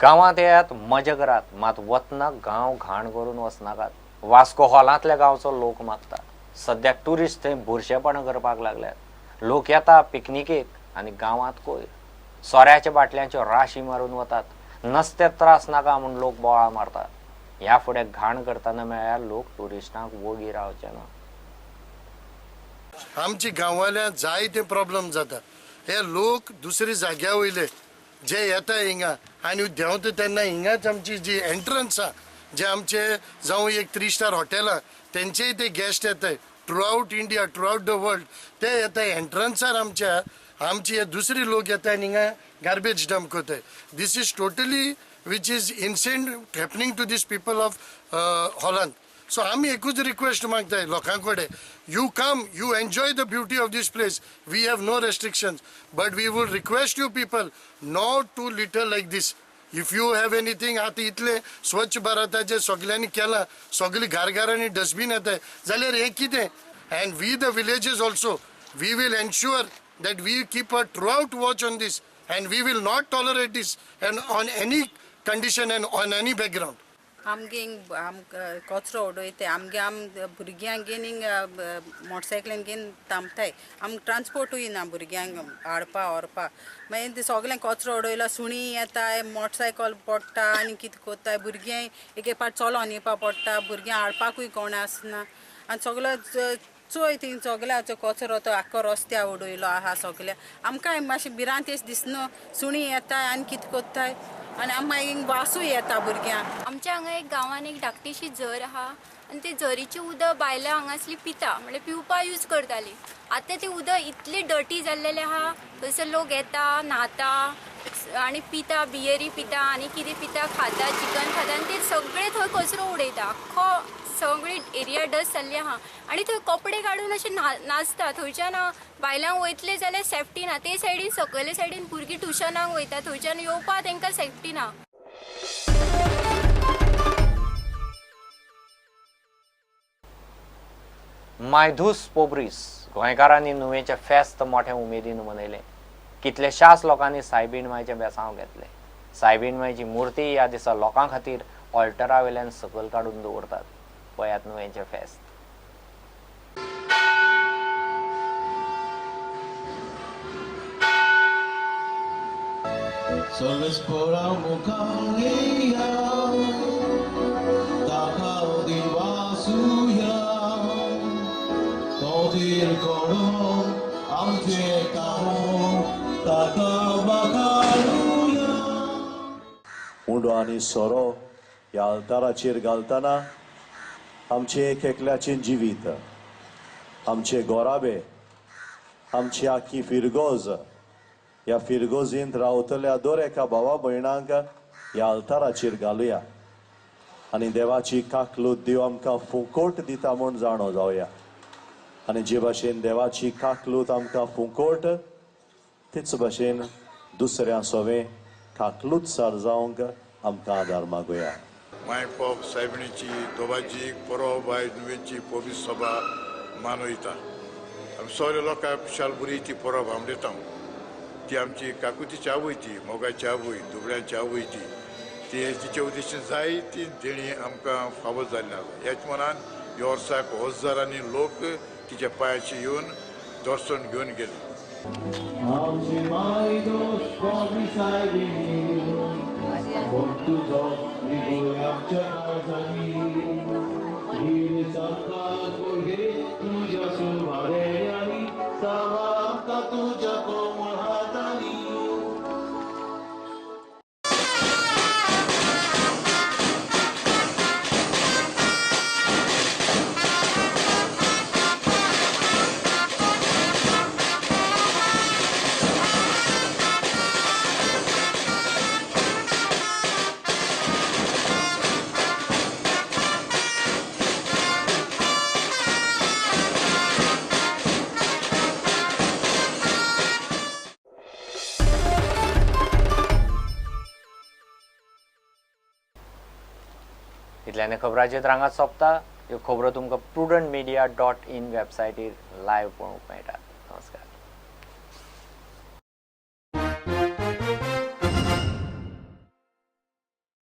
गावात येयात मजा करात मात वतना गांव घाण करून वचनाकात. वास्को हॉलांतल्या गांवचो लोक मागता. सद्या टुरिस्ट थंय बुरशेपणां करपाक लागल्यात. लोक येता पिकनिकेक आनी गांवांत कोयर. सोऱ्याच्या बाटल्यांच्यो राशी मारून वतात. नसते त्रास नाका म्हूण लोक बोळा मारतात. ह्या फुडें घाण करतना मेळ्यार लोक टुरिस्टांक वगी रावचे ना. आमची गांवांतल्या जायते प्रॉब्लेम जाता. हे लोक दुसरे जाग्या वयले जे येता हिंगा आनी देंवता तेन्ना हिंगाच आमची जी एंट्रन्स आहा जे आमचे जावं एक 3 स्टार हॉटेलां तेंचेय ते गेस्ट येताय through out India through out the world. ते येताय एंट्रन्सार आमची हे दुसरे लोक येताय आनी हिंगा गार्बेज डंप कोताय. This is totally which is insane happening to these people of Holland. So आम्ही एकूच रिक्वेस्ट मागताय लोकांकडे, you come, you enjoy the beauty of this place. We have no restrictions, but we would request you people not to litter like this. If you have anything आता इतले स्वच्छ भारताचे सगळ्यांनी केला, सगळी घरघरांनी डस्टबिन येताय जाल्यार हे कितें? And we the villages also, we will ensure that we keep a throughout watch on this, and we will not tolerate this and on any condition and on any background. आमगे कचरो उडयताय आमगे भुरग्यांक घेवन मोटरसायकलीन घेवन थांबताय. आमकां ट्रान्सपोर्टूय ना भुरग्यांक हाडपा व्हरपा. मागीर ते सगळें कचरो उडयलो सुणी येताय मोटरसायकल पडटा आनी कितें कोत्ताय. भुरग्यां एक पाट चलोन येवपा पडटा. भुरग्यां हाडपाकूय कोण आसना आनी सगळो चोय थिंग सगळ्याचो कचरो तो आख्खो रस्त्यार उडयलो आहा सगळ्या. आमकांय मातशें भिरांत दिसना. सुणी येताय आनी कितें कोत्ताय आनी मागीर वासूय येता भुरग्यांक. आमच्या हांगा एक गांवान एक धाकटीशी झर आहा आनी ते झरीचें उदक बायलां हांगासली पिता म्हणजे पिवपा यूज करतालीं. आतां तें उदक इतलें डर्टी जाल्लेलें आहा. थंयसर लोक येता न्हाता आनी पिता बियरी पिता आनी कितें पिता खाता चिकन खाता आनी ते सगळे थंय कचरो उडयता. आख्खो सगळी एरिया डस्ट जाल्ली आहा आनी थंय कपडे काडून अशे नाचता. थंयच्यान बायलांक वयतले जाल्यार सेफ्टी ना. ते सायडीन सकयले सायडीन भुरगीं ट्युशनाक वयता थंयच्यान येवपा तांकां सेफ्टी ना. मायधूस पोब्रीस गोंयकारांनी नुवेंचें फेस्त मोठ्या उमेदीन मनयलें. कितलेशाच लोकांनी सायबीण मांयचें बेसांव घेतलें. सायबीण मांयची मुर्ती ह्या दिसा लोकां खातीर ऑल्टरा वयल्यान सकयल काडून दवरतात. पळयात नुवेंचें फेस्त. उंडो आनी सोरो ह्या अल्ताराचेर घालतना आमचे एक एकल्याचे जिवीत, आमचे गोराबे, आमची आख्खी फिरगोज ह्या फिरगोजींत रावतल्या दर एका भावा भयणांक ह्या अल्ताराचेर घालुया आनी देवाची काकलूत देव आमकां फुंकोट दिता म्हूण जाणो जावया. आनी जे भाशेन देवाची काकलूत आमकां फुंकोट तेच भाशेन दुसऱ्या सोवे काकलूत सार जावंक आमकां आदार मागुया. मायपॉप सायबिणीची दोबाजी परब आयज नुवेंची पोबीस सभा मानयता. आमी सगळे लोकांक खुशाल बरी ती परब आमडेता. ती आमची काकुतीची आवय ती मोगाची आवय दुबळ्यांची आवय ती तिचे उद्देशीन जायती देणी आमकां फावो जाल्ली आसा. ह्याच मनान ह्या वर्साक हजारांनी लोक तिच्या पांयाची येवन दर्शन घेवन गेले. इतल्याने खबरांचेर रांगात सोंपता. ह्यो खबरो तुमकां prudentmedia.in वेबसायटीर लायव्ह पळोवंक मेळटात.